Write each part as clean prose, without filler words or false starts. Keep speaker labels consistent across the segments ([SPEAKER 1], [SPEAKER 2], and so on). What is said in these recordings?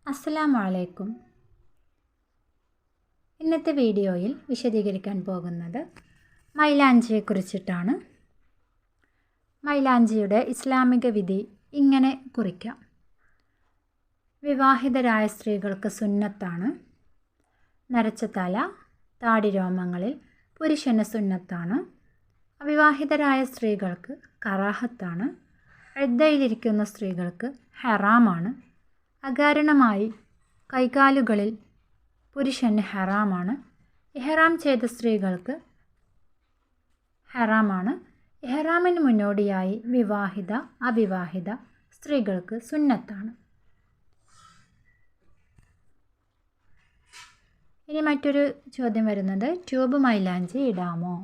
[SPEAKER 1] അസ്സലാമു അലൈക്കും. ഇന്നത്തെ വീഡിയോയിൽ വിശദീകരിക്കാൻ പോകുന്നത് മൈലാഞ്ചിയെക്കുറിച്ചിട്ടാണ്. മൈലാഞ്ചിയുടെ ഇസ്ലാമിക വിധി ഇങ്ങനെ കുറിക്കാം. വിവാഹിതരായ സ്ത്രീകൾക്ക് സുന്നത്താണ്. നരച്ച തല, താടി രോമങ്ങളിൽ പുരുഷന് സുന്നത്താണ്. അവിവാഹിതരായ സ്ത്രീകൾക്ക് കറാഹത്താണ്. ഇദ്ദയിലിരിക്കുന്ന സ്ത്രീകൾക്ക് ഹറാമാണ്. അകാരണമായി കൈകാലുകളിൽ പുരുഷന് ഹറാമാണ്. ഇഹ്റാം ചെയ്ത സ്ത്രീകൾക്ക് ഹറാമാണ്. ഇഹ്റാമിന് മുന്നോടിയായി വിവാഹിത അവിവാഹിത സ്ത്രീകൾക്ക് സുന്നത്താണ്. ഇനി മറ്റൊരു ചോദ്യം വരുന്നത്, ട്യൂബ് മൈലാഞ്ചി ഇടാമോ?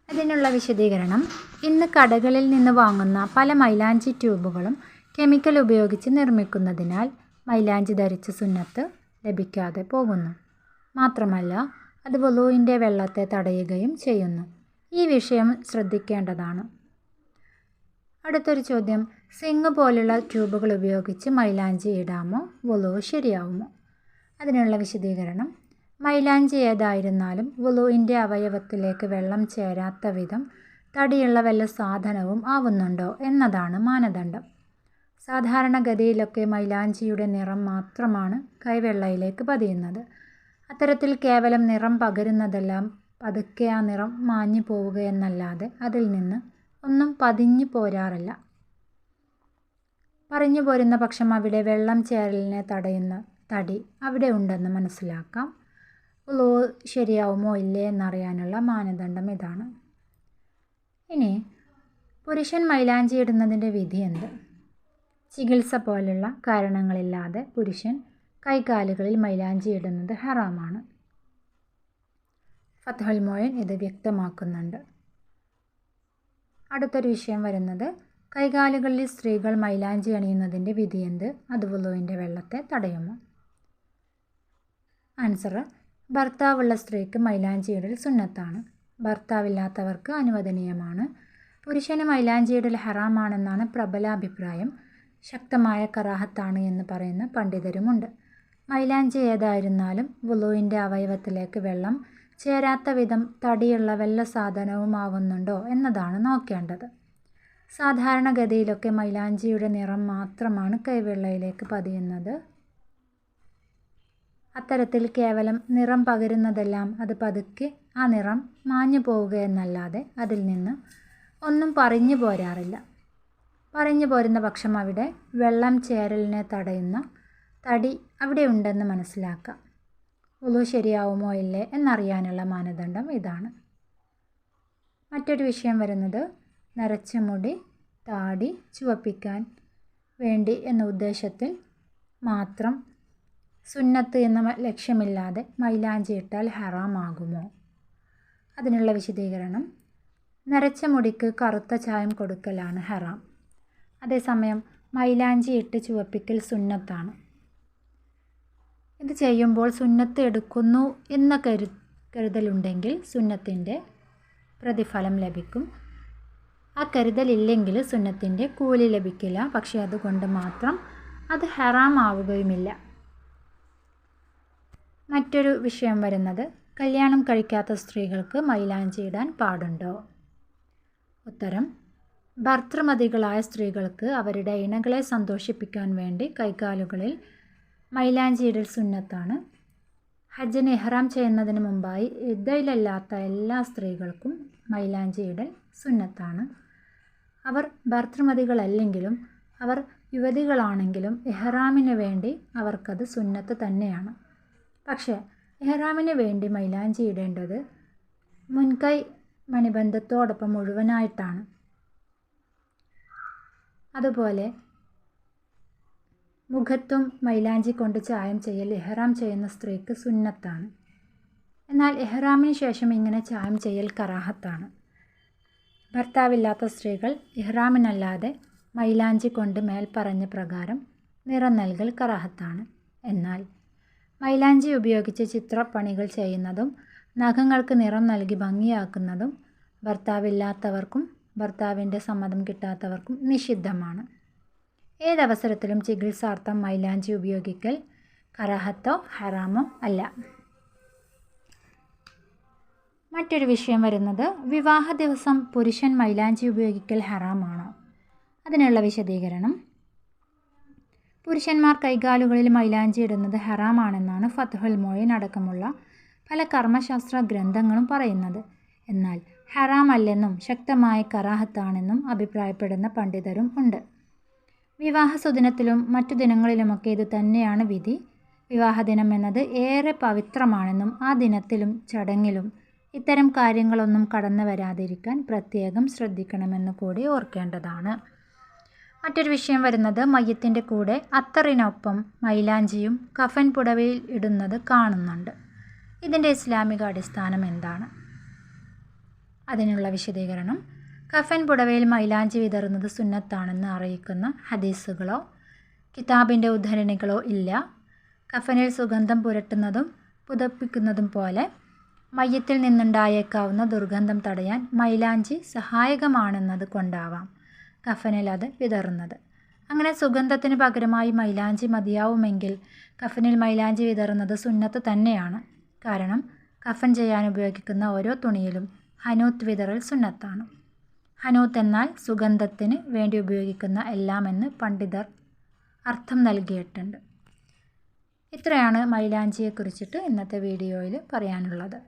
[SPEAKER 1] ഇതിനുള്ള വിശദീകരണം, ഇന്ന് കടകളിൽ നിന്ന് വാങ്ങുന്ന പല മൈലാഞ്ചി ട്യൂബുകളും കെമിക്കൽ ഉപയോഗിച്ച് നിർമ്മിക്കുന്നതിനാൽ മൈലാഞ്ചി ധരിച്ച സുന്നത്ത് ലഭിക്കാതെ പോകുന്നു. മാത്രമല്ല അത് വുളൂഇൻ്റെ വെള്ളത്തെ തടയുകയും ചെയ്യുന്നു. ഈ വിഷയം ശ്രദ്ധിക്കേണ്ടതാണ്. അടുത്തൊരു ചോദ്യം, സിങ് പോലുള്ള ട്യൂബുകൾ ഉപയോഗിച്ച് മൈലാഞ്ചി ഇടാമോ? വുളൂ ശരിയാവുമോ? അതിനുള്ള വിശദീകരണം, മൈലാഞ്ചി ഏതായിരുന്നാലും വുളൂഇൻ്റെ അവയവത്തിലേക്ക് വെള്ളം ചേരാത്ത വിധം തടിയുള്ള വല്ല സാധനവും ആവുന്നുണ്ടോ എന്നതാണ് മാനദണ്ഡം. സാധാരണഗതിയിലൊക്കെ മൈലാഞ്ചിയുടെ നിറം മാത്രമാണ് കൈവെള്ളയിലേക്ക് പതിയുന്നത്. അത്തരത്തിൽ കേവലം നിറം പകരുന്നതെല്ലാം പതുക്കെ ആ നിറം മാഞ്ഞു പോവുകയെന്നല്ലാതെ അതിൽ നിന്ന് ഒന്നും പതിഞ്ഞു പോരാറില്ല. പറഞ്ഞു പോരുന്ന പക്ഷം അവിടെ വെള്ളം ചേരലിനെ തടയുന്ന തടി അവിടെ ഉണ്ടെന്ന് മനസ്സിലാക്കാം. വുളൂ ശരിയാവുമോ ഇല്ലേ എന്നറിയാനുള്ള മാനദണ്ഡം ഇതാണ്. ഇനി പുരുഷൻ മൈലാഞ്ചി ഇടുന്നതിൻ്റെ വിധി എന്ത്? ചികിത്സ പോലുള്ള കാരണങ്ങളില്ലാതെ പുരുഷൻ കൈകാലുകളിൽ മൈലാഞ്ചി ഇടുന്നത് ഹറാമാണ്. ഫത്ഹുൽ മൊയിൻ ഇത് വ്യക്തമാക്കുന്നുണ്ട്. അടുത്തൊരു വിഷയം വരുന്നത്, കൈകാലുകളിൽ സ്ത്രീകൾ മൈലാഞ്ചി അണിയുന്നതിൻ്റെ വിധി എന്ത്? അത് വുളൂഇൻ്റെ വെള്ളത്തെ തടയുമോ? ആൻസർ, ഭർത്താവുള്ള സ്ത്രീക്ക് മൈലാഞ്ചിയിടൽ സുന്നത്താണ്. ഭർത്താവില്ലാത്തവർക്ക് അനുവദനീയമാണ്. പുരുഷന് മൈലാഞ്ചിയിടൽ ഹറാമാണെന്നാണ് പ്രബലാഭിപ്രായം. ശക്തമായ കറാഹത്താണ് എന്ന് പറയുന്ന പണ്ഡിതരുമുണ്ട്. മൈലാഞ്ചി ഏതായിരുന്നാലും വുളൂഇൻ്റെ അവയവത്തിലേക്ക് വെള്ളം ചേരാത്ത വിധം തടിയുള്ള വല്ല സാധനവും ആവുന്നുണ്ടോ എന്നതാണ് നോക്കേണ്ടത്. സാധാരണഗതിയിലൊക്കെ മൈലാഞ്ചിയുടെ നിറം മാത്രമാണ് കൈവെള്ളയിലേക്ക് പതിയുന്നത്. അത്തരത്തിൽ കേവലം നിറം പകരുന്നതെല്ലാം അത് പതുക്കെ ആ നിറം മാഞ്ഞു പോവുകയെന്നല്ലാതെ അതിൽ നിന്ന് ഒന്നും പറഞ്ഞു പോരാറില്ല. പറഞ്ഞു പോരുന്ന പക്ഷം അവിടെ വെള്ളം ചേരലിനെ തടയുന്ന തടി അവിടെ ഉണ്ടെന്ന് മനസ്സിലാക്കാം. വുളൂ ശരിയാവുമോ ഇല്ലേ എന്നറിയാനുള്ള മാനദണ്ഡം ഇതാണ്. മറ്റൊരു വിഷയം വരുന്നത്, നരച്ച മുടി താടി ചുവപ്പിക്കാൻ വേണ്ടി എന്ന ഉദ്ദേശത്തിൽ മാത്രം സുന്നത്ത് എന്ന ലക്ഷ്യമില്ലാതെ മൈലാഞ്ചി ഇട്ടാൽ ഹറാമാകുമോ? അതിനുള്ള വിശദീകരണം, നരച്ച മുടിക്ക് കറുത്ത ചായം കൊടുക്കലാണ് ഹറാം. അതേസമയം മൈലാഞ്ചി ഇട്ട് ചുവപ്പിക്കൽ സുന്നത്താണ്. ഇത് ചെയ്യുമ്പോൾ സുന്നത്ത് എടുക്കുന്നു എന്ന കരുതലുണ്ടെങ്കിൽ സുന്നത്തിൻ്റെ പ്രതിഫലം ലഭിക്കും. ആ കരുതലില്ലെങ്കിൽ സുന്നത്തിൻ്റെ കൂലി ലഭിക്കില്ല. പക്ഷേ അതുകൊണ്ട് മാത്രം അത് ഹറാം ആവുകയുമില്ല. മറ്റൊരു വിഷയം വരുന്നത്, കല്യാണം കഴിക്കാത്ത സ്ത്രീകൾക്ക് മൈലാഞ്ചി ഇടാൻ പാടുണ്ടോ? ഉത്തരം, ഭർതൃമതികളായ സ്ത്രീകൾക്ക് അവരുടെ ഇണകളെ സന്തോഷിപ്പിക്കാൻ വേണ്ടി കൈകാലുകളിൽ മൈലാഞ്ചി ഇടൽ സുന്നത്താണ്. ഹജ്ജിന് ഇഹ്റാം ചെയ്യുന്നതിന് മുമ്പായി ഇദ്ദയിലല്ലാത്ത എല്ലാ സ്ത്രീകൾക്കും മൈലാഞ്ചി ഇടൽ സുന്നത്താണ്. അവർ ഭർതൃമതികളല്ലെങ്കിലും അവർ യുവതികളാണെങ്കിലും ഇഹ്റാമിന് വേണ്ടി അവർക്കത് സുന്നത്ത് തന്നെയാണ്. പക്ഷേ ഇഹ്റാമിന് വേണ്ടി മൈലാഞ്ചി ഇടേണ്ടത് മുൻകൈ മണിബന്ധത്തോടൊപ്പം മുഴുവനായിട്ടാണ്. അതുപോലെ മുഖത്തും മൈലാഞ്ചി കൊണ്ട് ചായം ചെയ്യൽ ഇഹ്റാം ചെയ്യുന്ന സ്ത്രീക്ക് സുന്നത്താണ്. എന്നാൽ ഇഹ്റാമിന് ശേഷം ഇങ്ങനെ ചായം ചെയ്യൽ കറാഹത്താണ്. ഭർത്താവില്ലാത്ത സ്ത്രീകൾ ഇഹ്റാമിനല്ലാതെ മൈലാഞ്ചി കൊണ്ട് മേൽപ്പറഞ്ഞ പ്രകാരം നിറം നൽകൽ കറാഹത്താണ്. എന്നാൽ മൈലാഞ്ചി ഉപയോഗിച്ച് ചിത്രപ്പണികൾ ചെയ്യുന്നതും നഖങ്ങൾക്ക് നിറം നൽകി ഭംഗിയാക്കുന്നതും ഭർത്താവില്ലാത്തവർക്കും ഭർത്താവിൻ്റെ സമ്മതം കിട്ടാത്തവർക്കും നിഷിദ്ധമാണ്. ഏതവസരത്തിലും ചികിത്സാർത്ഥം മൈലാഞ്ചി ഉപയോഗിക്കൽ കറാഹത്തോ ഹറാമോ അല്ല. മറ്റൊരു വിഷയം വരുന്നത്, വിവാഹ ദിവസം പുരുഷൻ മൈലാഞ്ചി ഉപയോഗിക്കൽ ഹറാമാണോ? അതിനുള്ള വിശദീകരണം, പുരുഷന്മാർ കൈകാലുകളിൽ മൈലാഞ്ചി ഇടുന്നത് ഹറാമാണെന്നാണ് ഫത്ഹുൽ മൊയ്ൻ അടക്കമുള്ള പല കർമ്മശാസ്ത്ര ഗ്രന്ഥങ്ങളും പറയുന്നത്. എന്നാൽ ഹറാമല്ലെന്നും ശക്തമായ കറാഹത്താണെന്നും അഭിപ്രായപ്പെടുന്ന പണ്ഡിതരും ഉണ്ട്. വിവാഹ സുദിനത്തിലും മറ്റു ദിനങ്ങളിലുമൊക്കെ ഇത് തന്നെയാണ് വിധി. വിവാഹദിനം എന്നത് ഏറെ പവിത്രമാണെന്നും ആ ദിനത്തിലും ചടങ്ങിലും ഇത്തരം കാര്യങ്ങളൊന്നും കടന്നു വരാതിരിക്കാൻ പ്രത്യേകം ശ്രദ്ധിക്കണമെന്ന് കൂടി ഓർക്കേണ്ടതാണ്. മറ്റൊരു വിഷയം വരുന്നത്, മയ്യത്തിൻ്റെ കൂടെ അത്തറിനൊപ്പം മൈലാഞ്ചിയും കഫൻ പുടവയിൽ ഇടുന്നത് കാണുന്നുണ്ട്. ഇതിൻ്റെ ഇസ്ലാമിക അടിസ്ഥാനം എന്താണ്? അതിനുള്ള വിശദീകരണം, കഫൻ പുടവയിൽ മൈലാഞ്ചി വിതറുന്നത് സുന്നത്താണെന്ന് അറിയിക്കുന്ന ഹദീസുകളോ കിതാബിൻ്റെ ഉദ്ധരണികളോ ഇല്ല. കഫനിൽ സുഗന്ധം പുരട്ടുന്നതും പുതപ്പിക്കുന്നതും പോലെ മയ്യത്തിൽ നിന്നുണ്ടായേക്കാവുന്ന ദുർഗന്ധം തടയാൻ മൈലാഞ്ചി സഹായകമാണെന്നത് കൊണ്ടാവാം കഫനിൽ അത് വിതറുന്നത്. അങ്ങനെ സുഗന്ധത്തിന് പകരമായി മൈലാഞ്ചി മതിയാവുമെങ്കിൽ കഫനിൽ മൈലാഞ്ചി വിതറുന്നത് സുന്നത്ത് തന്നെയാണ്. കാരണം കഫൻ ചെയ്യാൻ ഉപയോഗിക്കുന്ന ഓരോ തുണിയിലും ഹനൂത്ത് വിതറൽ സുന്നത്താണ്. ഹനൂത്ത് എന്നാൽ സുഗന്ധത്തിന് വേണ്ടി ഉപയോഗിക്കുന്ന എല്ലാമെന്ന് പണ്ഡിതർ അർത്ഥം നൽകിയിട്ടുണ്ട്. ഇത്രയാണ് മൈലാഞ്ചിയെക്കുറിച്ചിട്ട് ഇന്നത്തെ വീഡിയോയിൽ പറയാനുള്ളത്.